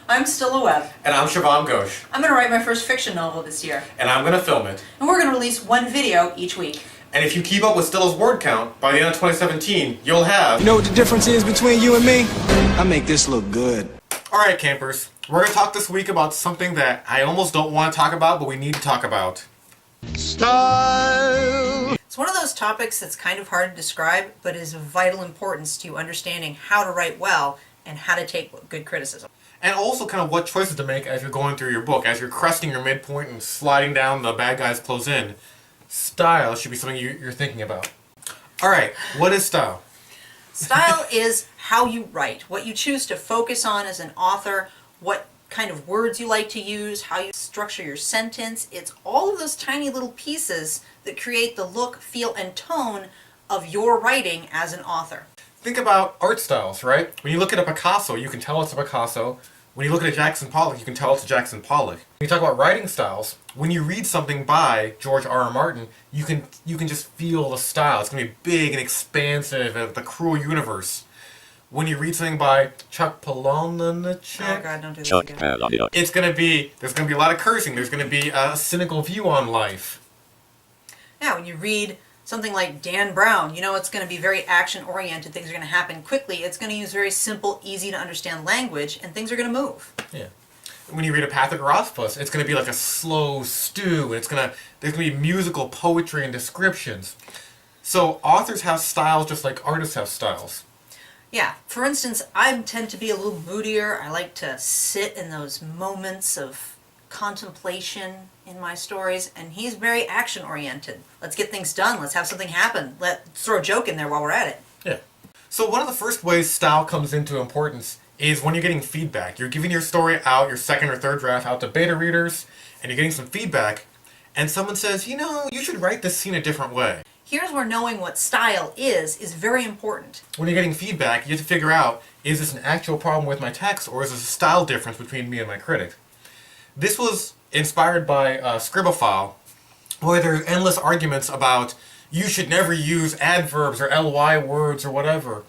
I'm Stila Webb. And I'm Shuvom. I'm going to write my first fiction novel this year. And I'm going to film it. And we're going to release one video each week. And if you keep up with Stila's word count, by the end of 2017, you'll have... You know what the difference is between you and me? I make this look good. Alright, campers. We're going to talk this week about something that I almost don't want to talk about, but we need to talk about. Style! It's one of those topics that's kind of hard to describe, but is of vital importance to understanding how to write well and how to take good criticism. And also kind of what choices to make as you're going through your book. As you're cresting your midpoint and sliding down the bad guys close in, style should be something you're thinking about. Alright, what is style? Style is how you write, what you choose to focus on as an author, what kind of words you like to use, how you structure your sentence. It's all of those tiny little pieces that create the look, feel, and tone of your writing as an author. Think about art styles, right? When you look at a Picasso, you can tell it's a Picasso. When you look at a Jackson Pollock, you can tell it's a Jackson Pollock. When you talk about writing styles, when you read something by George R.R. Martin, you can just feel the style. It's going to be big and expansive and the cruel universe. When you read something by Chuck Palahniuk, Oh God, don't do this again. there's going to be a lot of cursing. There's going to be a cynical view on life. Yeah, when you read something like Dan Brown, you know it's going to be very action-oriented. Things are going to happen quickly. It's going to use very simple, easy-to-understand language, and things are going to move. Yeah. When you read a Patrick Rothfuss, it's going to be like a slow stew. There's going to be musical poetry and descriptions. So authors have styles just like artists have styles. Yeah, for instance, I tend to be a little moodier. I like to sit in those moments of contemplation in my stories, and he's very action-oriented. Let's get things done. Let's have something happen. Let's throw a joke in there while we're at it. Yeah. So one of the first ways style comes into importance is when you're getting feedback. You're giving your story out, your second or third draft out to beta readers, and you're getting some feedback, and someone says, you know, you should write this scene a different way. Here's where knowing what style is very important. When you're getting feedback, you have to figure out, is this an actual problem with my text, or is this a style difference between me and my critic? This was inspired by Scribophile, where there are endless arguments about you should never use adverbs or ly words or whatever.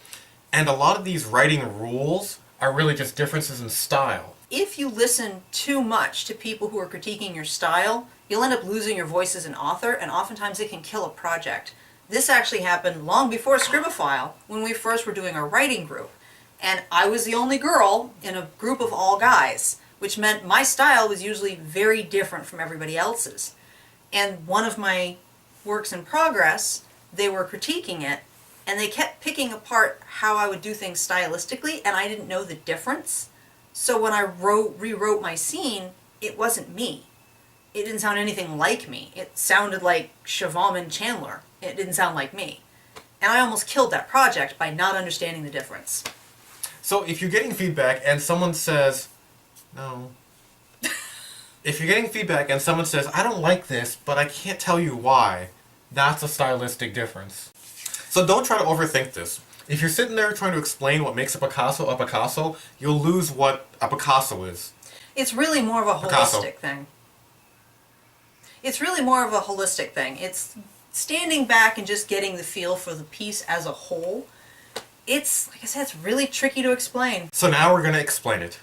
And a lot of these writing rules are really just differences in style. If you listen too much to people who are critiquing your style, you'll end up losing your voice as an author, and oftentimes it can kill a project. This actually happened long before Scribophile, when we first were doing our writing group. And I was the only girl in a group of all guys, which meant my style was usually very different from everybody else's. And one of my works in progress, they were critiquing it, and they kept picking apart how I would do things stylistically, and I didn't know the difference. So when I rewrote my scene, it wasn't me. It didn't sound anything like me. It sounded like Shuvom and Chandler. It didn't sound like me. And I almost killed that project by not understanding the difference. So if you're getting feedback and someone says, no. If you're getting feedback and someone says, I don't like this, but I can't tell you why, that's a stylistic difference. So don't try to overthink this. If you're sitting there trying to explain what makes a Picasso, you'll lose what a Picasso is. It's really more of a Picasso. holistic thing. It's really more of a holistic thing. It's standing back and just getting the feel for the piece as a whole. It's, like I said, it's really tricky to explain. So now we're going to explain it.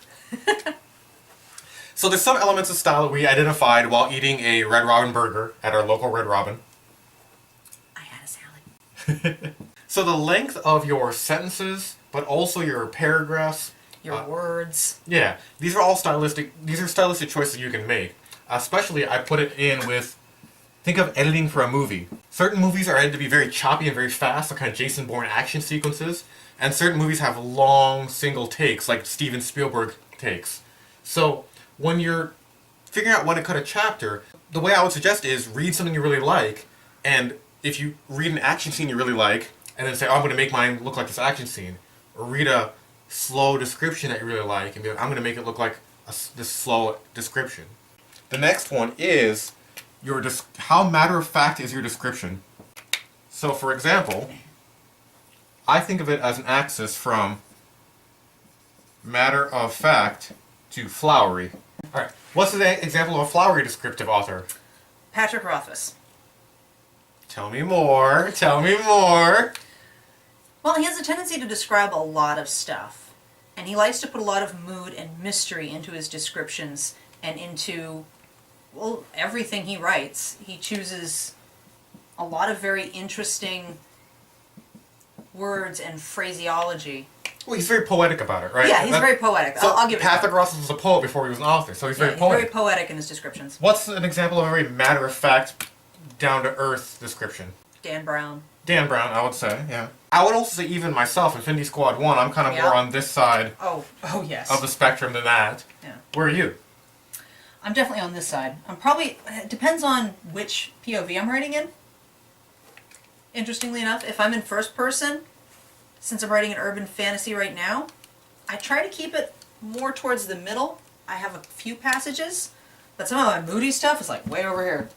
So there's some elements of style that we identified while eating a Red Robin burger at our local Red Robin. I had a salad. So the length of your sentences, but also your paragraphs. Your words. Yeah, these are stylistic choices you can make. Especially, I put it in with, think of editing for a movie. Certain movies are edited to be very choppy and very fast, like kind of Jason Bourne action sequences. And certain movies have long single takes, like Steven Spielberg takes. So when you're figuring out when to cut a chapter, the way I would suggest is read something you really like, and if you read an action scene you really like, and then say, oh, I'm going to make mine look like this action scene. Or read a slow description that you really like, and be like, I'm going to make it look like this slow description. The next one is how matter-of-fact is your description. So, for example, I think of it as an axis from matter-of-fact to flowery. Alright, what's an example of a flowery descriptive author? Patrick Rothfuss. Tell me more, tell me more. Well, he has a tendency to describe a lot of stuff. And he likes to put a lot of mood and mystery into his descriptions and into, well, everything he writes. He chooses a lot of very interesting words and phraseology. Well, he's very poetic about it, right? Yeah, he's very poetic. So I'll give it to him. Patrick Ross was a poet before he was an author, so he's Yeah, very he's poetic. very poetic in his descriptions. What's an example of a very matter-of-fact, down-to-earth description? Dan Brown. Dan Brown, I would say, yeah. I would also say even myself, Infinity Squad 1, I'm kind of Yeah. more on this side Oh yes. of the spectrum than that. Yeah. Where are you? I'm definitely on this side. I'm probably, it depends on which POV I'm writing in. Interestingly enough, if I'm in first person, since I'm writing an urban fantasy right now, I try to keep it more towards the middle. I have a few passages, but some of my moody stuff is like way over here.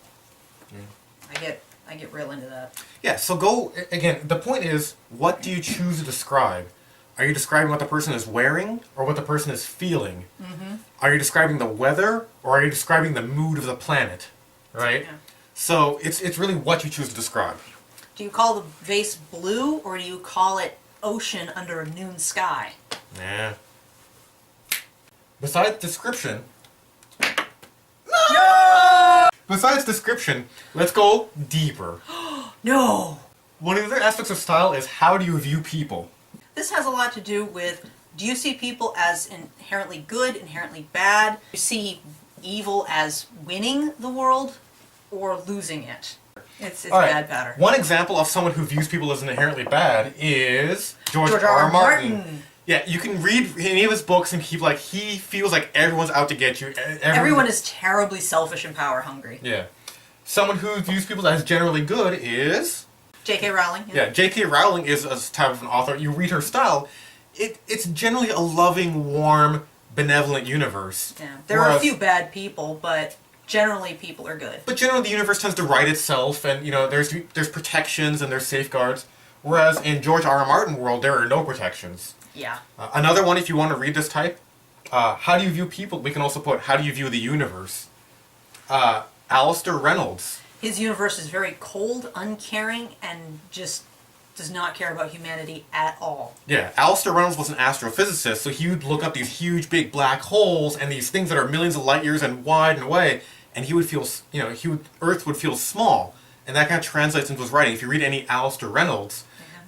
I get real into that. Yeah, so go, again, the point is, what do you choose to describe? Are you describing what the person is wearing, or what the person is feeling? Mm-hmm. Are you describing the weather, or are you describing the mood of the planet? Right? Yeah. So it's really what you choose to describe. Do you call the vase blue, or do you call it ocean under a noon sky? Nah. Besides description... Besides description, let's go deeper. No! One of the other aspects of style is how do you view people? This has a lot to do with, do you see people as inherently good, inherently bad? Do you see evil as winning the world or losing it? It's All right. bad pattern. One example of someone who views people as inherently bad is George R. Martin. Yeah, you can read any of his books and he feels like everyone's out to get you. Everyone is terribly selfish and power hungry. Yeah. Someone who views people as generally good is... J.K. Rowling. Yeah, J.K. Rowling is a type of an author. You read her style, it's generally a loving, warm, benevolent universe. Yeah. There are a few bad people, but generally people are good. But generally the universe tends to right itself, and there's protections and there's safeguards. Whereas in George R. R. Martin world, there are no protections. Yeah. Another one, if you want to read this type, how do you view people? We can also put, how do you view the universe? Alistair Reynolds. His universe is very cold, uncaring, and just does not care about humanity at all. Yeah, Alistair Reynolds was an astrophysicist, so he would look up these huge big black holes and these things that are millions of light years and wide and away, and he would feel, Earth would feel small, and that kind of translates into his writing. If you read any Alistair Reynolds,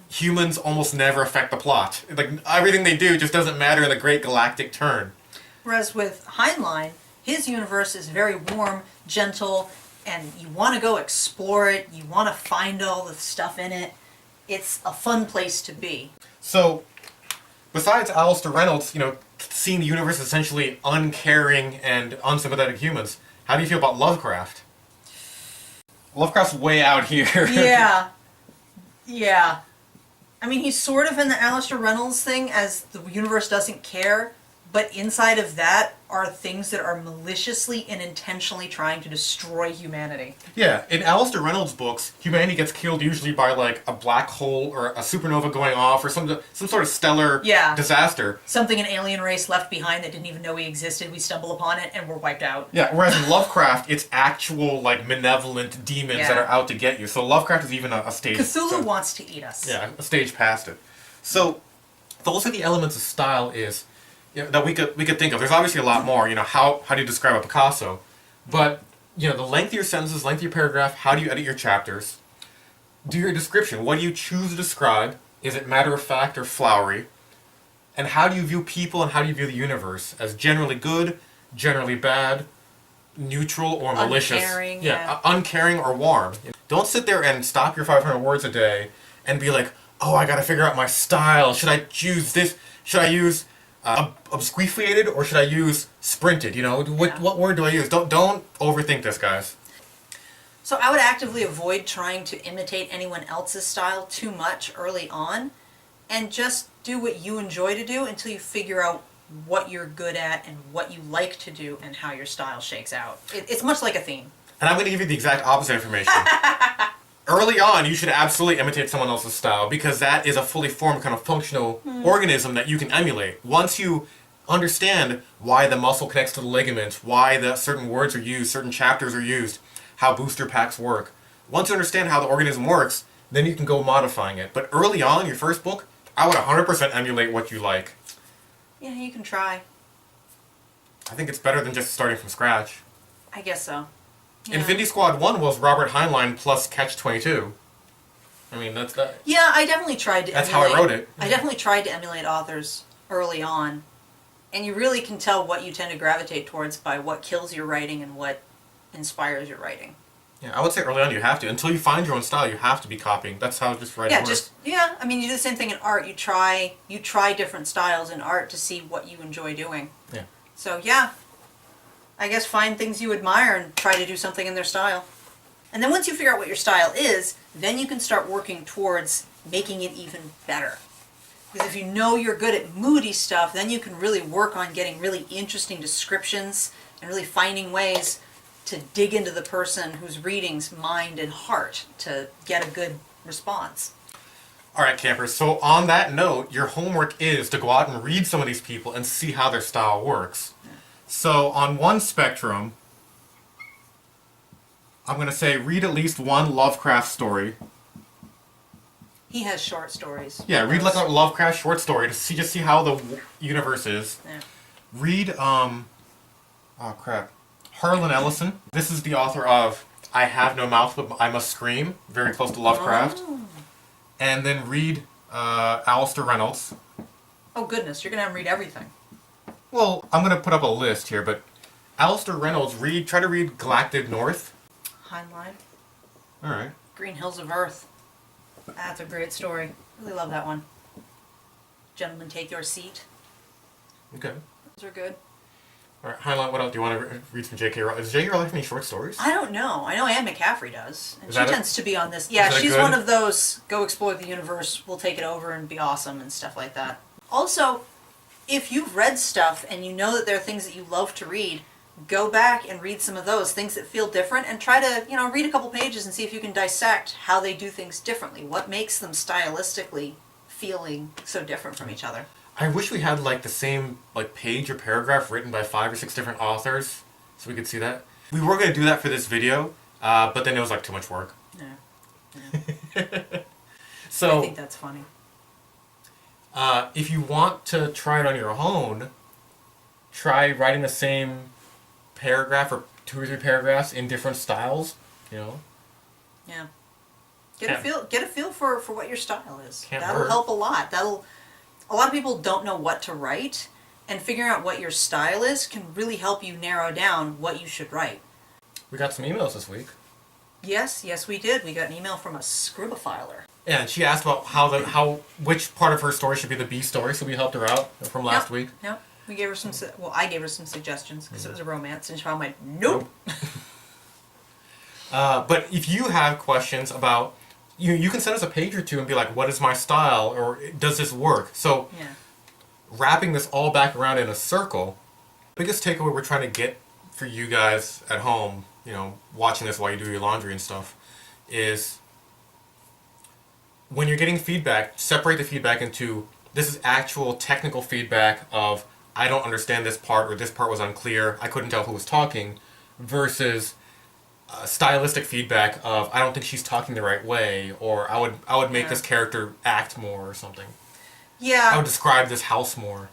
humans almost never affect the plot. Like, everything they do just doesn't matter in the great galactic turn. Whereas with Heinlein, his universe is very warm, gentle, and you want to go explore it, you want to find all the stuff in it. It's a fun place to be. So, besides Alistair Reynolds, seeing the universe as essentially uncaring and unsympathetic humans, how do you feel about Lovecraft? Lovecraft's way out here. Yeah. Yeah. I mean, he's sort of in the Alistair Reynolds thing, as the universe doesn't care, but inside of that are things that are maliciously and intentionally trying to destroy humanity. Yeah, in Alistair Reynolds' books, humanity gets killed usually by, like, a black hole or a supernova going off or some sort of stellar disaster. Something an alien race left behind that didn't even know we existed, we stumble upon it, and we're wiped out. Yeah, whereas in Lovecraft, it's actual, like, malevolent demons that are out to get you. So Lovecraft is even a stage... Cthulhu wants to eat us. Yeah, a stage past it. So, those are the elements of style is... that we could think of. There's obviously a lot more. How do you describe a Picasso? But the length of your sentences, length of your paragraph. How do you edit your chapters? Do your description. What do you choose to describe? Is it matter of fact or flowery? And how do you view people and how do you view the universe as generally good, generally bad, neutral or malicious? Uncaring, uncaring or warm. Don't sit there and stop your 500 words a day and be like, oh, I got to figure out my style. Should I choose this? Should I use obsquificated or should I use sprinted? What word do I use? Don't overthink this, guys. So I would actively avoid trying to imitate anyone else's style too much early on, and just do what you enjoy to do until you figure out what you're good at and what you like to do and how your style shakes out. It's much like a theme. And I'm going to give you the exact opposite information. Early on, you should absolutely imitate someone else's style because that is a fully formed kind of functional organism that you can emulate. Once you understand why the muscle connects to the ligament, why the certain words are used, certain chapters are used, how booster packs work. Once you understand how the organism works, then you can go modifying it. But early on, in your first book, I would 100% emulate what you like. Yeah, you can try. I think it's better than just starting from scratch. I guess so. Yeah. Infinity Squad 1 was Robert Heinlein plus Catch-22. I mean, that's that. Yeah, I definitely tried to That's how I wrote it. I definitely tried to emulate authors early on. And you really can tell what you tend to gravitate towards by what kills your writing and what inspires your writing. Yeah, I would say early on you have to. Until you find your own style, you have to be copying. That's how just writing works. I mean, you do the same thing in art. You try different styles in art to see what you enjoy doing. Yeah. So yeah, I guess find things you admire and try to do something in their style. And then once you figure out what your style is, then you can start working towards making it even better. Because if you know you're good at moody stuff, then you can really work on getting really interesting descriptions and really finding ways to dig into the person who's reading's mind and heart to get a good response. Alright, campers, so on that note, your homework is to go out and read some of these people and see how their style works. Yeah. So on one spectrum, I'm going to say read at least one Lovecraft story. He has short stories. Yeah, read like a Lovecraft short story to see how the universe is. Yeah. Read, oh crap, Harlan Ellison. This is the author of I Have No Mouth But I Must Scream, very close to Lovecraft. Oh. And then read Alistair Reynolds. Oh goodness, you're going to have him read everything. Well, I'm going to put up a list here, but Alistair Reynolds, try to read Galactic North. Heinlein. Alright. Green Hills of Earth. That's a great story. Really love that one. Gentlemen, Take Your Seat. Okay. Those are good. Alright, Heinlein, what else? Do you want to read some J.K. Rowling? Does J.K. Rowling have any short stories? I don't know. I know Anne McCaffrey does. And she tends to be on this. Is Yeah, that she's good? one of those, go explore the universe, we'll take it over and be awesome and stuff like that. Also, if you've read stuff and you know that there are things that you love to read, go back and read some of those, things that feel different, and try to, read a couple pages and see if you can dissect how they do things differently. What makes them stylistically feeling so different from each other? I wish we had like the same page or paragraph written by 5 or 6 different authors so we could see that. We were going to do that for this video, but then it was too much work. Yeah. So I think that's funny. if you want to try it on your own, try writing the same paragraph or 2 or 3 paragraphs in different styles, Yeah. Get a feel for what your style is. That'll hurt. help a lot. A lot of people don't know what to write, and figuring out what your style is can really help you narrow down what you should write. We got some emails this week. Yes, we did. We got an email from a scribophiler. Yeah, and she asked about which part of her story should be the B story, so we helped her out from last week. Yep. We gave her I gave her some suggestions because it was a romance, and she found nope. But if you have questions about, you can send us a page or 2 and be like, what is my style, or does this work? So, wrapping this all back around in a circle, biggest takeaway we're trying to get for you guys at home, watching this while you do your laundry and stuff, is when you're getting feedback, separate the feedback into, this is actual technical feedback of, I don't understand this part, or this part was unclear, I couldn't tell who was talking, versus stylistic feedback of, I don't think she's talking the right way, or I would make this character act more or something. Yeah. I would describe this house more.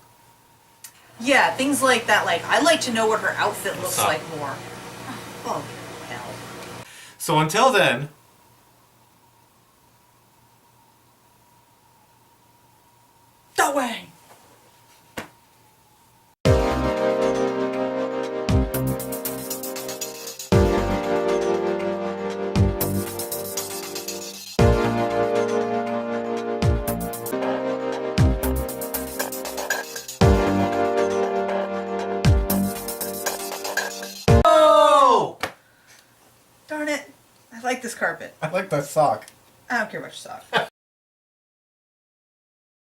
Yeah, things like that. Like, I like to know what her outfit looks like more. Oh, hell. So until then, Away! Darn it. I like this carpet. I like that sock. I don't care about your sock.